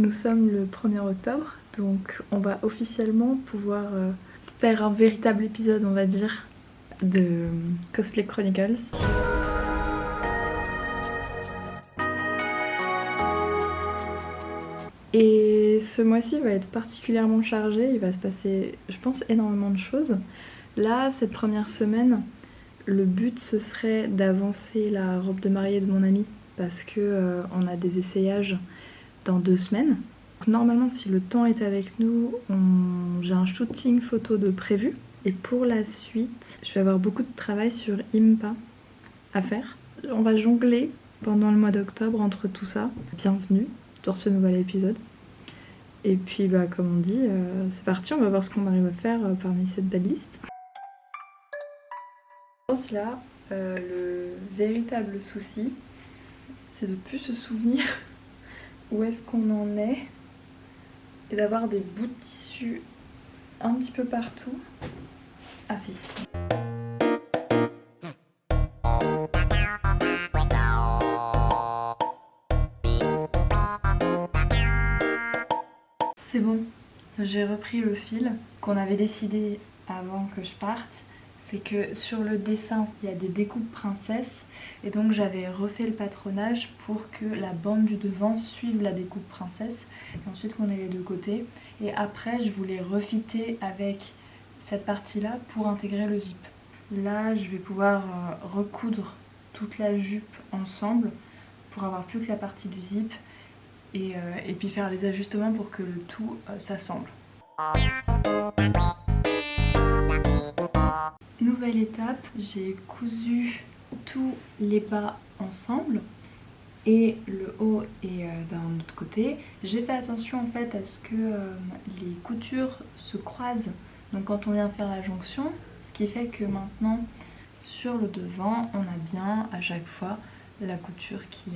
Nous sommes le 1er octobre, donc on va officiellement pouvoir faire un véritable épisode, on va dire, de Cosplay Chronicles. Et ce mois-ci va être particulièrement chargé, il va se passer, je pense, énormément de choses. Là, cette première semaine, le but ce serait d'avancer la robe de mariée de mon amie, parce que on a des essayages dans 2 semaines. Normalement, si le temps est avec nous, j'ai un shooting photo de prévu. Et pour la suite, je vais avoir beaucoup de travail sur Impa à faire. On va jongler pendant le mois d'octobre entre tout ça. Bienvenue dans ce nouvel épisode. Et puis, bah, comme on dit, c'est parti, on va voir ce qu'on arrive à faire parmi cette belle liste. Je pense là, le véritable souci, c'est de plus se souvenir où est-ce qu'on en est et d'avoir des bouts de tissu un petit peu partout. Ah si. C'est bon, j'ai repris le fil qu'on avait décidé avant que je parte. C'est que sur le dessin, il y a des découpes princesses et donc j'avais refait le patronage pour que la bande du devant suive la découpe princesse et ensuite qu'on ait les deux côtés. Et après, je voulais refiter avec cette partie-là pour intégrer le zip. Là, je vais pouvoir recoudre toute la jupe ensemble pour avoir plus que la partie du zip et puis faire les ajustements pour que le tout s'assemble. Nouvelle étape, j'ai cousu tous les bas ensemble et le haut est d'un autre côté. J'ai fait attention en fait à ce que les coutures se croisent, donc quand on vient faire la jonction, ce qui fait que maintenant sur le devant on a bien à chaque fois la couture qui...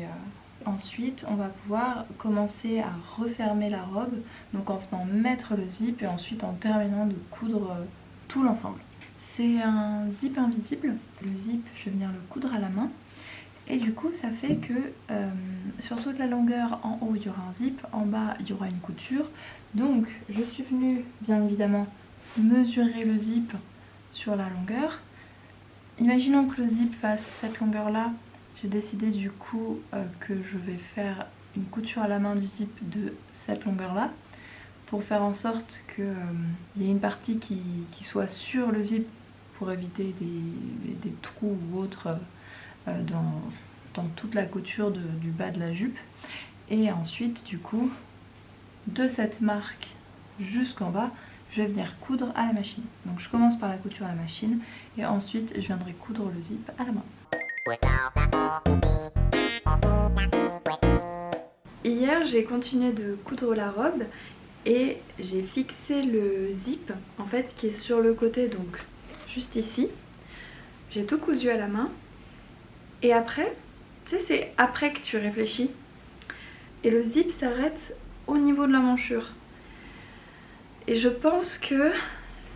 Ensuite on va pouvoir commencer à refermer la robe, donc en venant mettre le zip et ensuite en terminant de coudre tout l'ensemble. C'est un zip invisible. Le zip, je vais venir le coudre à la main. Et du coup, ça fait que sur toute la longueur, en haut, il y aura un zip. En bas, il y aura une couture. Donc, je suis venue, bien évidemment, mesurer le zip sur la longueur. Imaginons que le zip fasse cette longueur-là. J'ai décidé du coup que je vais faire une couture à la main du zip de cette longueur-là, pour faire en sorte qu'il y ait une partie qui soit sur le zip pour éviter des trous ou autres dans toute la couture du bas de la jupe. Et ensuite, du coup, de cette marque jusqu'en bas, je vais venir coudre à la machine. Donc je commence par la couture à la machine et ensuite je viendrai coudre le zip à la main. Hier, j'ai continué de coudre la robe et j'ai fixé le zip en fait qui est sur le côté, donc juste ici. J'ai tout cousu à la main et après, tu sais, c'est après que tu réfléchis, et le zip s'arrête au niveau de la manchure. Et je pense que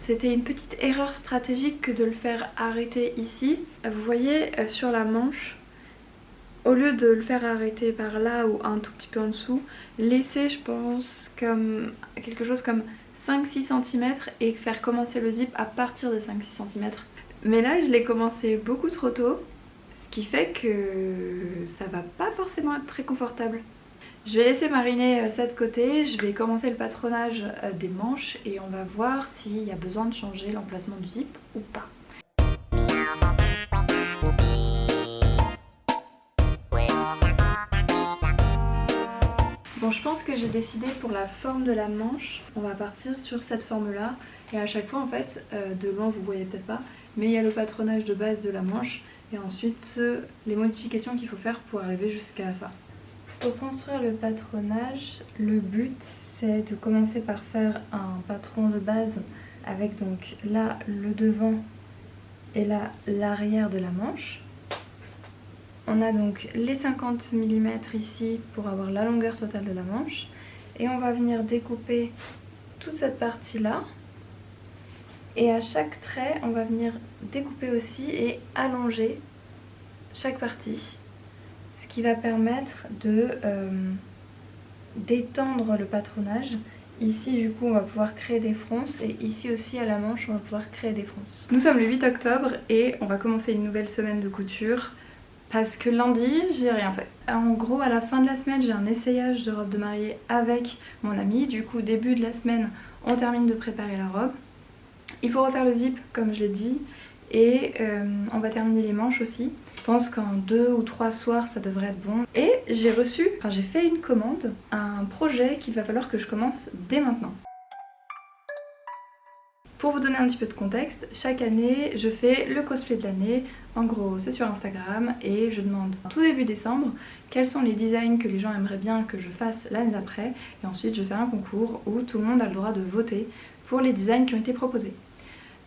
c'était une petite erreur stratégique que de le faire arrêter ici. Vous voyez sur la manche, au lieu de le faire arrêter par là ou un tout petit peu en dessous, laisser, je pense, comme quelque chose comme 5-6 cm et faire commencer le zip à partir des 5-6 cm. Mais là, je l'ai commencé beaucoup trop tôt, ce qui fait que ça va pas forcément être très confortable. Je vais laisser mariner ça de côté, je vais commencer le patronage des manches et on va voir s'il y a besoin de changer l'emplacement du zip ou pas. Bon, je pense que j'ai décidé pour la forme de la manche, on va partir sur cette forme-là. Et à chaque fois, en fait, de loin vous voyez peut-être pas, mais il y a le patronage de base de la manche et ensuite les modifications qu'il faut faire pour arriver jusqu'à ça. Pour construire le patronage, le but c'est de commencer par faire un patron de base avec donc là le devant et là l'arrière de la manche. On a donc les 50 mm ici pour avoir la longueur totale de la manche et on va venir découper toute cette partie là et à chaque trait on va venir découper aussi et allonger chaque partie, ce qui va permettre de d'étendre le patronage. Ici du coup on va pouvoir créer des fronces et ici aussi à la manche on va pouvoir créer des fronces. Nous sommes le 8 octobre et on va commencer une nouvelle semaine de couture parce que lundi j'ai rien fait. En gros à la fin de la semaine j'ai un essayage de robe de mariée avec mon ami. Du coup début de la semaine on termine de préparer la robe. Il faut refaire le zip comme je l'ai dit et on va terminer les manches aussi. Je pense qu'en 2 ou 3 soirs ça devrait être bon. Et j'ai fait une commande, un projet qu'il va falloir que je commence dès maintenant. Pour vous donner un petit peu de contexte, chaque année je fais le cosplay de l'année. En gros c'est sur Instagram et je demande tout début décembre quels sont les designs que les gens aimeraient bien que je fasse l'année d'après. Et ensuite je fais un concours où tout le monde a le droit de voter pour les designs qui ont été proposés.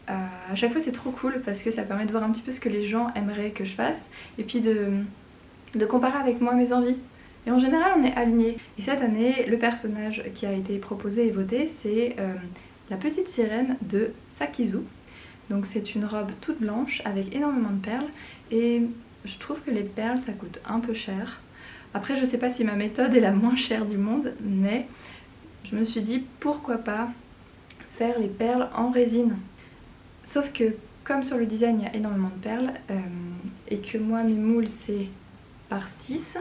À chaque fois c'est trop cool parce que ça permet de voir un petit peu ce que les gens aimeraient que je fasse et puis de comparer avec moi mes envies. Et en général on est alignés. Et cette année le personnage qui a été proposé et voté c'est la petite sirène de Sakizu. Donc c'est une robe toute blanche avec énormément de perles et je trouve que les perles ça coûte un peu cher. Après je sais pas si ma méthode est la moins chère du monde mais je me suis dit pourquoi pas faire les perles en résine. Sauf que comme sur le design il y a énormément de perles et que moi mes moules c'est par 6,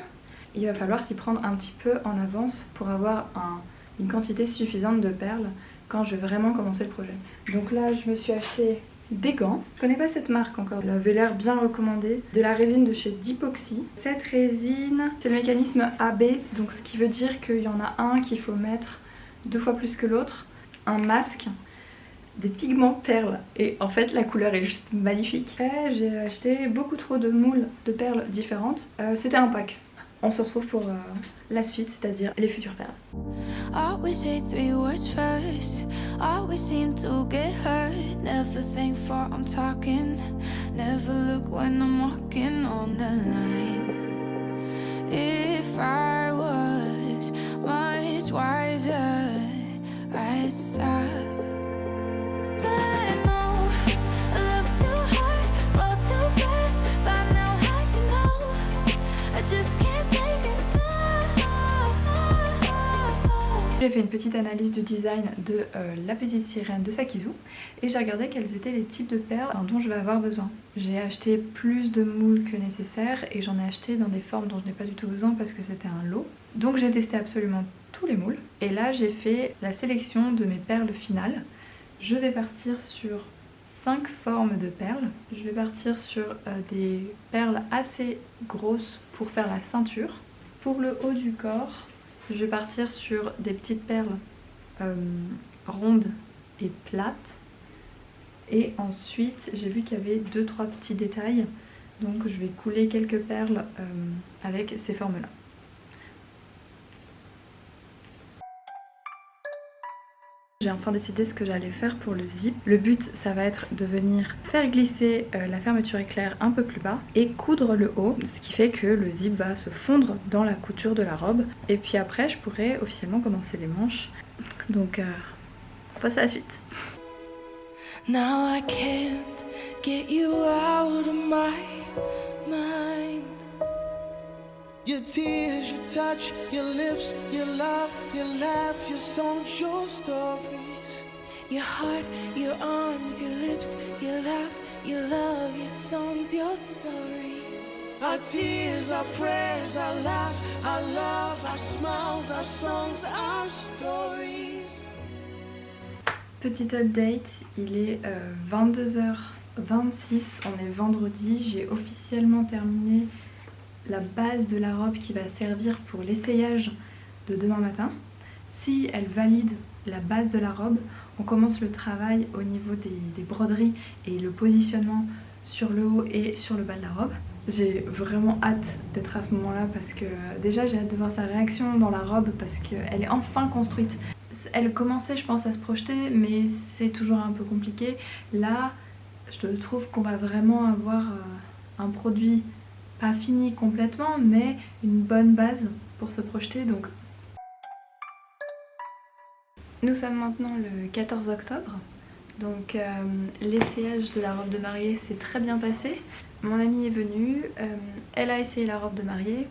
il va falloir s'y prendre un petit peu en avance pour avoir une quantité suffisante de perles quand je vais vraiment commencer le projet. Donc là je me suis acheté des gants. Je connais pas cette marque encore, elle avait l'air bien recommandée. De la résine de chez Dipoxy. Cette résine c'est le mécanisme AB, donc ce qui veut dire qu'il y en a un qu'il faut mettre 2 fois plus que l'autre. Un masque, des pigments perles et en fait la couleur est juste magnifique. J'ai acheté beaucoup trop de moules de perles différentes. C'était un pack. On se retrouve pour la suite, c'est-à-dire les futures perles. Always say 3 words first. Always seem to get hurt. Never think before I'm talking. Never look when I'm walking on the line. If I was much wiser, I'd stop. J'ai fait une petite analyse du design de la petite sirène de Sakizu et j'ai regardé quels étaient les types de perles dont je vais avoir besoin. J'ai acheté plus de moules que nécessaire et j'en ai acheté dans des formes dont je n'ai pas du tout besoin parce que c'était un lot. Donc j'ai testé absolument tous les moules et là j'ai fait la sélection de mes perles finales. Je vais partir sur 5 formes de perles. Je vais partir sur des perles assez grosses pour faire la ceinture. Pour le haut du corps, je vais partir sur des petites perles rondes et plates. Et ensuite, j'ai vu qu'il y avait 2-3 petits détails. Donc je vais couler quelques perles avec ces formes-là. J'ai enfin décidé ce que j'allais faire pour le zip. Le but ça va être de venir faire glisser la fermeture éclair un peu plus bas et coudre le haut, ce qui fait que le zip va se fondre dans la couture de la robe. Et puis après je pourrai officiellement commencer les manches. Donc on passe à la suite. Now I can't get you out of my mind. Your tears, your touch, your lips, your love, your laugh, your songs, your stories. Your heart, your arms, your lips, your laugh, your love, your songs, your stories. Our tears, our prayers, our laugh, our love, our smiles, our songs, our stories. Petit update, il est 22h26, on est vendredi, j'ai officiellement terminé la base de la robe qui va servir pour l'essayage de demain matin. Si elle valide la base de la robe, on commence le travail au niveau des broderies et le positionnement sur le haut et sur le bas de la robe. J'ai vraiment hâte d'être à ce moment-là parce que déjà j'ai hâte de voir sa réaction dans la robe parce qu'elle est enfin construite. Elle commençait je pense à se projeter mais c'est toujours un peu compliqué. Là je trouve qu'on va vraiment avoir un produit pas fini complètement mais une bonne base pour se projeter. Donc nous sommes maintenant le 14 octobre donc l'essayage de la robe de mariée s'est très bien passé. Mon amie est venue, elle a essayé la robe de mariée,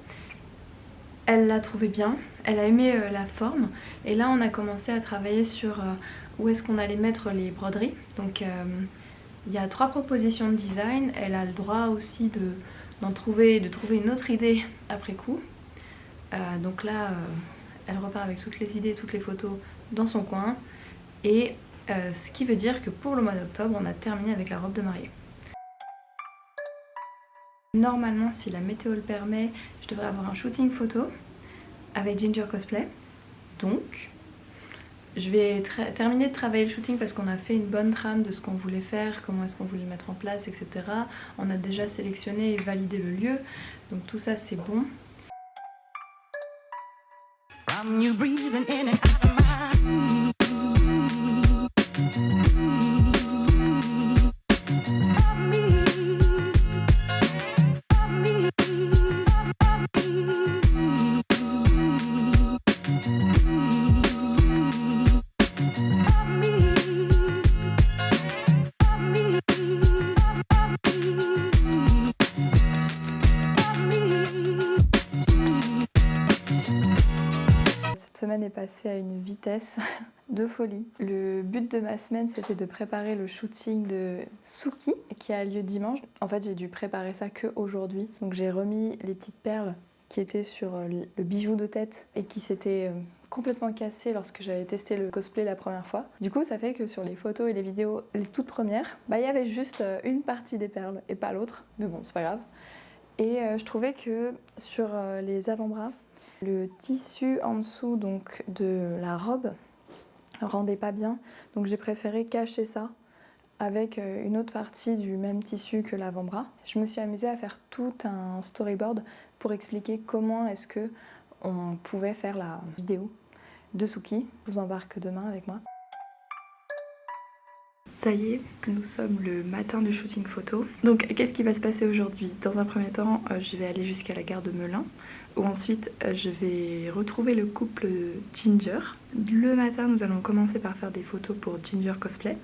elle l'a trouvée bien, elle a aimé la forme et là on a commencé à travailler sur où est-ce qu'on allait mettre les broderies. Donc il y a 3 propositions de design, elle a le droit aussi de trouver une autre idée après coup. Donc là elle repart avec toutes les idées, toutes les photos dans son coin et ce qui veut dire que pour le mois d'octobre on a terminé avec la robe de mariée. Normalement si la météo le permet, je devrais avoir un shooting photo avec Ginger Cosplay. Donc je vais terminer de travailler le shooting parce qu'on a fait une bonne trame de ce qu'on voulait faire, comment est-ce qu'on voulait le mettre en place, etc. On a déjà sélectionné et validé le lieu, donc tout ça c'est bon. Cette semaine est passée à une vitesse de folie. Le but de ma semaine, c'était de préparer le shooting de Suki qui a lieu dimanche. En fait, j'ai dû préparer ça que aujourd'hui. Donc j'ai remis les petites perles qui étaient sur le bijou de tête et qui s'étaient complètement cassées lorsque j'avais testé le cosplay la première fois. Du coup, ça fait que sur les photos et les vidéos, les toutes premières, il y avait juste une partie des perles et pas l'autre. Mais bon, c'est pas grave. Et je trouvais que sur les avant-bras, le tissu en dessous donc, de la robe rendait pas bien, donc j'ai préféré cacher ça avec une autre partie du même tissu que l'avant-bras. Je me suis amusée à faire tout un storyboard pour expliquer comment est-ce que on pouvait faire la vidéo de Suki. Je vous embarque demain avec moi. Ça y est, nous sommes le matin du shooting photo. Donc qu'est-ce qui va se passer aujourd'hui? Dans un premier temps, je vais aller jusqu'à la gare de Melun, où ensuite je vais retrouver le couple Ginger. Le matin, nous allons commencer par faire des photos pour Ginger Cosplay.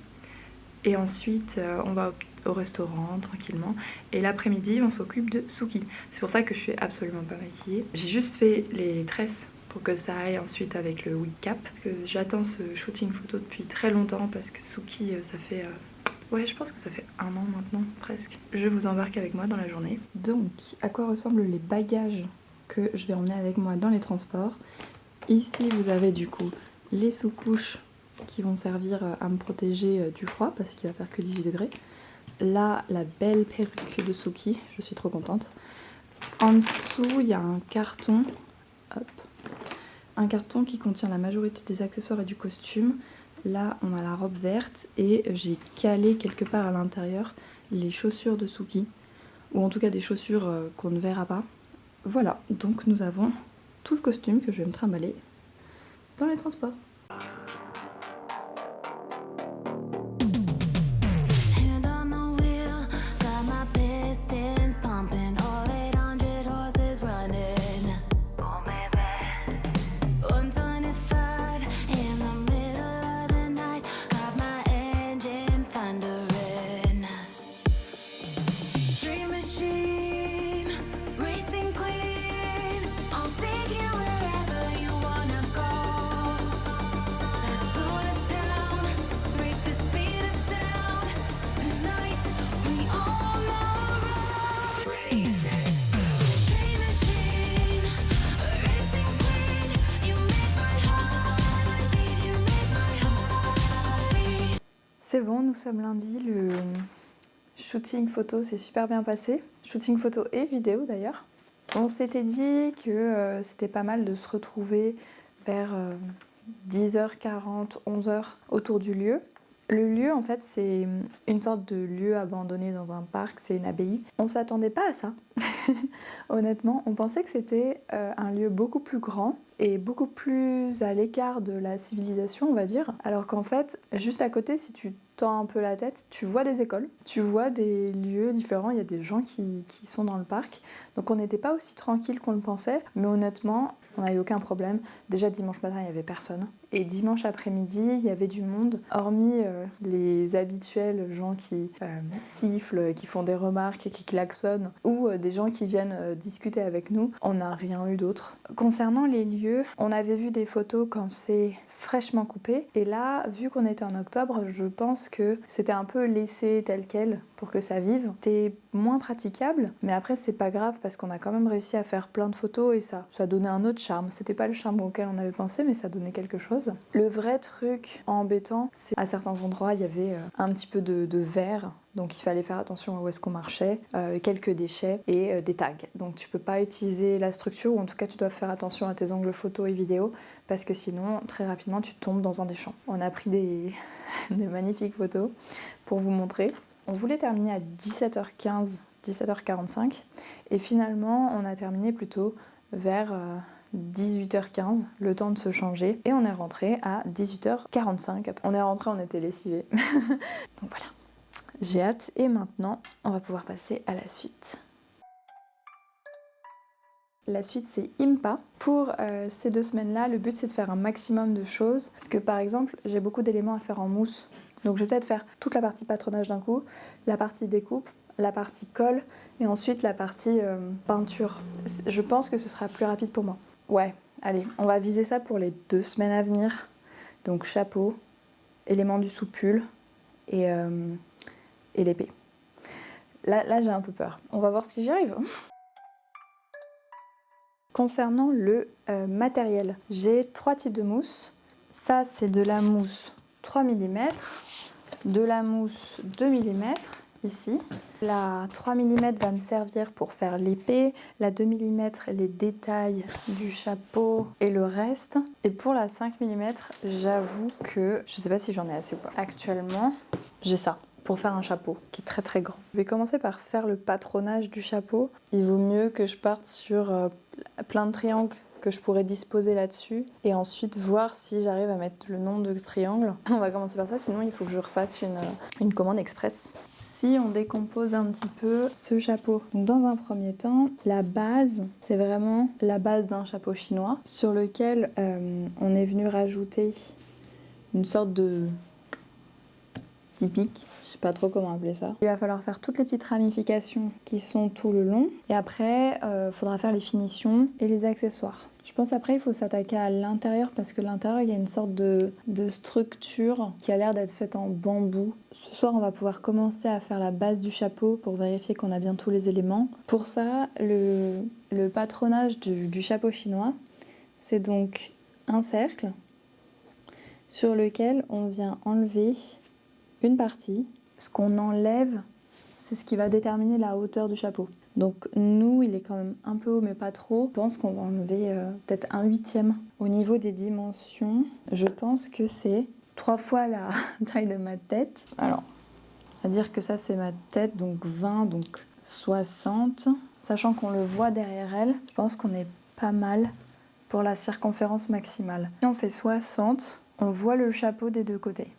Et ensuite, on va au restaurant tranquillement. Et l'après-midi, on s'occupe de Suki. C'est pour ça que je suis absolument pas maquillée. J'ai juste fait les tresses pour que ça aille ensuite avec le wig cap. Parce que j'attends ce shooting photo depuis très longtemps parce que Suki, ça fait... Ouais, je pense que ça fait 1 an maintenant, presque. Je vous embarque avec moi dans la journée. Donc, à quoi ressemblent les bagages que je vais emmener avec moi dans les transports? Ici, vous avez du coup les sous-couches qui vont servir à me protéger du froid parce qu'il va faire que 18 degrés. Là, la belle perruque de Suki, je suis trop contente. En dessous, il y a un carton. Hop. Un carton qui contient la majorité des accessoires et du costume. Là, on a la robe verte et j'ai calé quelque part à l'intérieur les chaussures de Suki. Ou en tout cas des chaussures qu'on ne verra pas. Voilà, donc nous avons tout le costume que je vais me trimballer dans les transports. C'est bon, nous sommes lundi, le shooting photo s'est super bien passé. Shooting photo et vidéo d'ailleurs. On s'était dit que c'était pas mal de se retrouver vers 10h40, 11h autour du lieu. Le lieu en fait c'est une sorte de lieu abandonné dans un parc, c'est une abbaye. On s'attendait pas à ça, honnêtement. On pensait que c'était un lieu beaucoup plus grand et beaucoup plus à l'écart de la civilisation on va dire. Alors qu'en fait, juste à côté, si tu tends un peu la tête, tu vois des écoles, tu vois des lieux différents, il y a des gens qui sont dans le parc. Donc on n'était pas aussi tranquille qu'on le pensait, mais honnêtement, on n'a eu aucun problème. Déjà dimanche matin, il n'y avait personne. Et dimanche après-midi, il y avait du monde, hormis les habituels gens qui sifflent, qui font des remarques, qui klaxonnent, ou des gens qui viennent discuter avec nous. On n'a rien eu d'autre. Concernant les lieux, on avait vu des photos quand c'est fraîchement coupé. Et là, vu qu'on était en octobre, je pense que c'était un peu laissé tel quel pour que ça vive. C'était moins praticable, mais après c'est pas grave parce qu'on a quand même réussi à faire plein de photos et ça donnait un autre charme. C'était pas le charme auquel on avait pensé, mais ça donnait quelque chose. Le vrai truc embêtant, c'est à certains endroits il y avait un petit peu de verre. Donc il fallait faire attention à où est-ce qu'on marchait, quelques déchets et des tags. Donc tu peux pas utiliser la structure, ou en tout cas tu dois faire attention à tes angles photos et vidéos, parce que sinon très rapidement tu tombes dans un des champs. On a pris des magnifiques photos pour vous montrer. On voulait terminer à 17h15, 17h45, et finalement on a terminé plutôt vers 18h15, le temps de se changer, et on est rentré à 18h45. On est rentré, on était lessivés. Donc voilà. J'ai hâte et maintenant on va pouvoir passer à la suite. La suite c'est IMPA. Pour ces 2 semaines-là, le but c'est de faire un maximum de choses. Parce que par exemple, j'ai beaucoup d'éléments à faire en mousse. Donc je vais peut-être faire toute la partie patronage d'un coup, la partie découpe, la partie colle et ensuite la partie peinture. Je pense que ce sera plus rapide pour moi. Ouais, allez, on va viser ça pour les 2 semaines à venir. Donc chapeau, éléments du sous-pull et l'épée. Là j'ai un peu peur. On va voir si j'y arrive. Concernant le matériel, j'ai 3 types de mousse. Ça c'est de la mousse 3 mm, de la mousse 2 mm ici. La 3 mm va me servir pour faire l'épée, la 2 mm les détails du chapeau et le reste. Et pour la 5 mm, j'avoue que je sais pas si j'en ai assez ou pas. Actuellement, j'ai ça pour faire un chapeau qui est très très grand. Je vais commencer par faire le patronage du chapeau. Il vaut mieux que je parte sur plein de triangles que je pourrais disposer là-dessus et ensuite voir si j'arrive à mettre le nombre de triangles. On va commencer par ça, sinon il faut que je refasse une commande express. Si on décompose un petit peu ce chapeau, donc dans un premier temps, la base, c'est vraiment la base d'un chapeau chinois sur lequel on est venu rajouter une sorte de typique. Je sais pas trop comment appeler ça. Il va falloir faire toutes les petites ramifications qui sont tout le long. Et après, faudra faire les finitions et les accessoires. Je pense après il faut s'attaquer à l'intérieur parce que l'intérieur il y a une sorte de structure qui a l'air d'être faite en bambou. Ce soir on va pouvoir commencer à faire la base du chapeau pour vérifier qu'on a bien tous les éléments. Pour ça, le patronage du chapeau chinois, c'est donc un cercle sur lequel on vient enlever une partie. Ce qu'on enlève, c'est ce qui va déterminer la hauteur du chapeau. Donc nous, il est quand même un peu haut, mais pas trop. Je pense qu'on va enlever peut-être 1/8. Au niveau des dimensions, je pense que c'est 3 fois la taille de ma tête. Alors, on va dire que ça, c'est ma tête, donc 20, donc 60. Sachant qu'on le voit derrière elle, je pense qu'on est pas mal pour la circonférence maximale. Si on fait 60, on voit le chapeau des 2 côtés.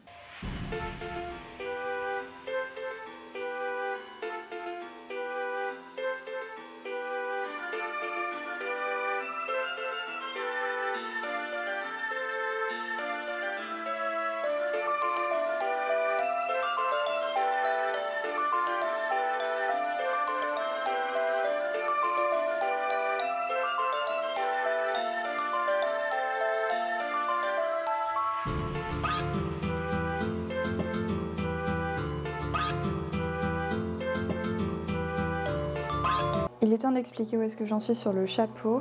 Il est temps d'expliquer où est-ce que j'en suis sur le chapeau.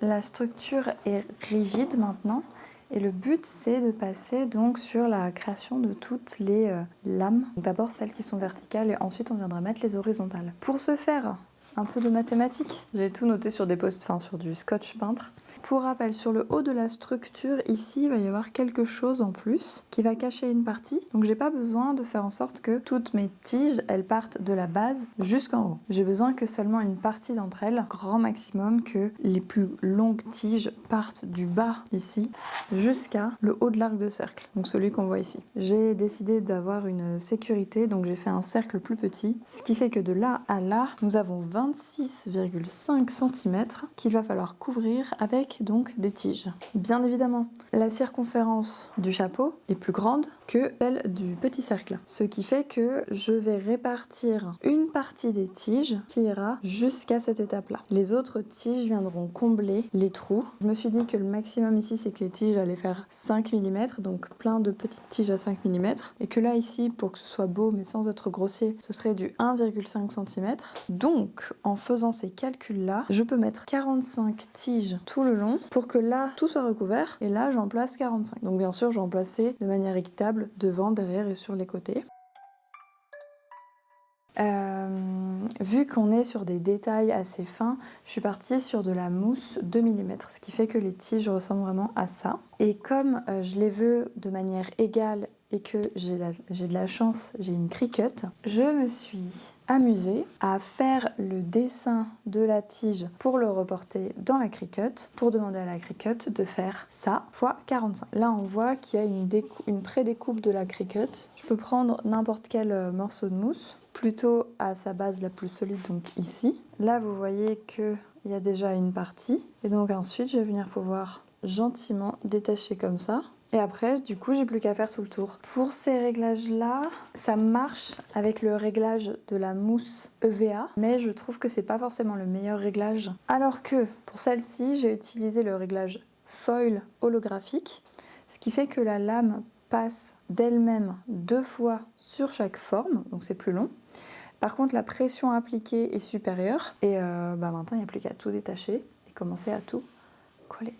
La structure est rigide maintenant et le but c'est de passer donc sur la création de toutes les lames. D'abord celles qui sont verticales et ensuite on viendra mettre les horizontales. Pour ce faire, un peu de mathématiques. J'ai tout noté sur des sur du scotch peintre. Pour rappel, sur le haut de la structure, ici, il va y avoir quelque chose en plus qui va cacher une partie. Donc j'ai pas besoin de faire en sorte que toutes mes tiges, elles partent de la base jusqu'en haut. J'ai besoin que seulement une partie d'entre elles, grand maximum, que les plus longues tiges partent du bas ici jusqu'à le haut de l'arc de cercle. Donc celui qu'on voit ici. J'ai décidé d'avoir une sécurité, donc j'ai fait un cercle plus petit. Ce qui fait que de là à là, nous avons 20 26,5 cm qu'il va falloir couvrir avec donc des tiges. Bien évidemment, la circonférence du chapeau est plus grande que celle du petit cercle, ce qui fait que je vais répartir une partie des tiges qui ira jusqu'à cette étape-là. Les autres tiges viendront combler les trous. Je me suis dit que le maximum ici, c'est que les tiges allaient faire 5 mm, donc plein de petites tiges à 5 mm, et que là ici, pour que ce soit beau mais sans être grossier, ce serait du 1,5 cm. Donc, en faisant ces calculs-là, je peux mettre 45 tiges tout le long pour que là, tout soit recouvert, et là, j'en place 45. Donc bien sûr, j'en placer de manière équitable devant, derrière et sur les côtés. Vu qu'on est sur des détails assez fins, je suis partie sur de la mousse 2 mm, ce qui fait que les tiges ressemblent vraiment à ça. Et comme je les veux de manière égale et que j'ai de la chance, j'ai une Cricut, je me suis amusée à faire le dessin de la tige pour le reporter dans la Cricut, pour demander à la Cricut de faire ça x 45. Là on voit qu'il y a une pré-découpe de la Cricut. Je peux prendre n'importe quel morceau de mousse, plutôt à sa base la plus solide, donc ici. Là vous voyez qu'il y a déjà une partie, et donc ensuite je vais venir pouvoir gentiment détacher comme ça. Et après, du coup, j'ai plus qu'à faire tout le tour. Pour ces réglages-là, ça marche avec le réglage de la mousse EVA, mais je trouve que c'est pas forcément le meilleur réglage. Alors que pour celle-ci, j'ai utilisé le réglage foil holographique, ce qui fait que la lame passe d'elle-même 2 fois sur chaque forme, donc c'est plus long. Par contre, la pression appliquée est supérieure, et maintenant, il n'y a plus qu'à tout détacher et commencer à tout coller.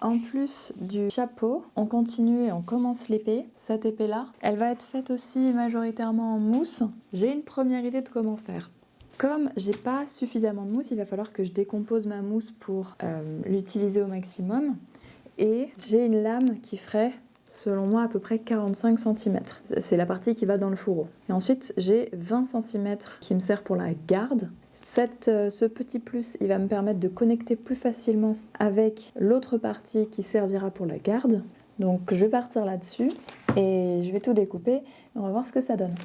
En plus du chapeau, on continue et on commence l'épée. Cette épée-là, elle va être faite aussi majoritairement en mousse. J'ai une première idée de comment faire. Comme j'ai pas suffisamment de mousse, il va falloir que je décompose ma mousse pour l'utiliser au maximum. Et j'ai une lame qui ferait, selon moi, à peu près 45 cm. C'est la partie qui va dans le fourreau. Et ensuite, j'ai 20 cm qui me sert pour la garde. Ce petit plus, il va me permettre de connecter plus facilement avec l'autre partie qui servira pour la garde. Donc je vais partir là-dessus et je vais tout découper et on va voir ce que ça donne.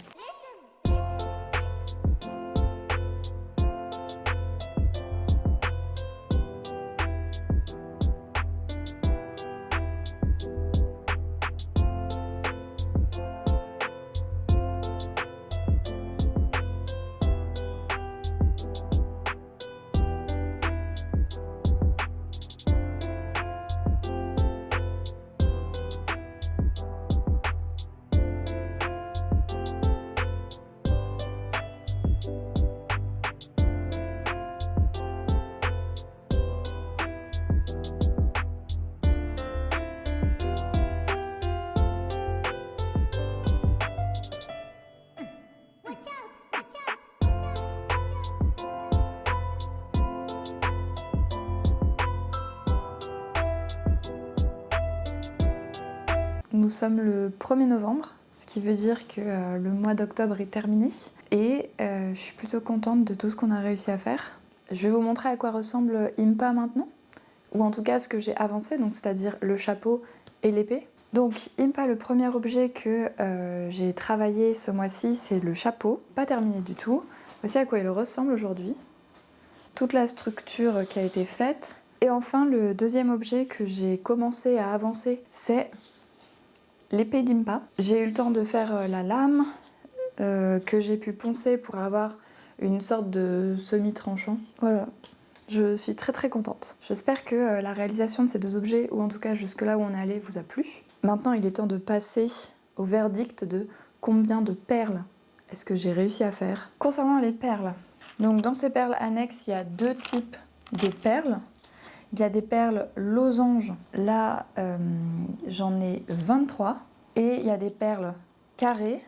Nous sommes le 1er novembre, ce qui veut dire que le mois d'octobre est terminé et je suis plutôt contente de tout ce qu'on a réussi à faire. Je vais vous montrer à quoi ressemble Impa maintenant, ou en tout cas ce que j'ai avancé, donc c'est-à-dire le chapeau et l'épée. Donc Impa, le premier objet que j'ai travaillé ce mois-ci, c'est le chapeau, pas terminé du tout. Voici à quoi il ressemble aujourd'hui, toute la structure qui a été faite. Et enfin, le deuxième objet que j'ai commencé à avancer, c'est l'épée d'Impa. J'ai eu le temps de faire la lame que j'ai pu poncer pour avoir une sorte de semi-tranchant. Voilà, je suis très très contente. J'espère que la réalisation de ces deux objets, ou en tout cas jusque là où on est allé, vous a plu. Maintenant, il est temps de passer au verdict de combien de perles est-ce que j'ai réussi à faire. Concernant les perles, donc dans ces perles annexes, il y a 2 types de perles. Il y a des perles losanges. Là, j'en ai 23. Et il y a des perles carrées.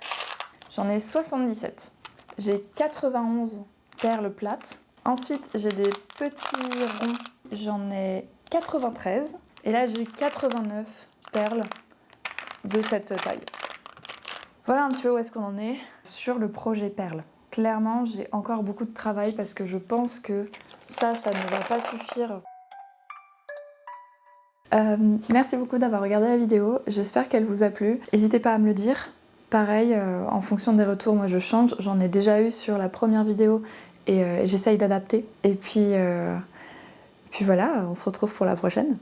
J'en ai 77. J'ai 91 perles plates. Ensuite, j'ai des petits ronds. J'en ai 93. Et là, j'ai 89 perles de cette taille. Voilà un petit peu où est-ce qu'on en est sur le projet perles. Clairement, j'ai encore beaucoup de travail parce que je pense que ça ne va pas suffire. Merci beaucoup d'avoir regardé la vidéo. J'espère qu'elle vous a plu. N'hésitez pas à me le dire. Pareil, en fonction des retours, moi je change. J'en ai déjà eu sur la première vidéo et j'essaye d'adapter. Et puis voilà, on se retrouve pour la prochaine.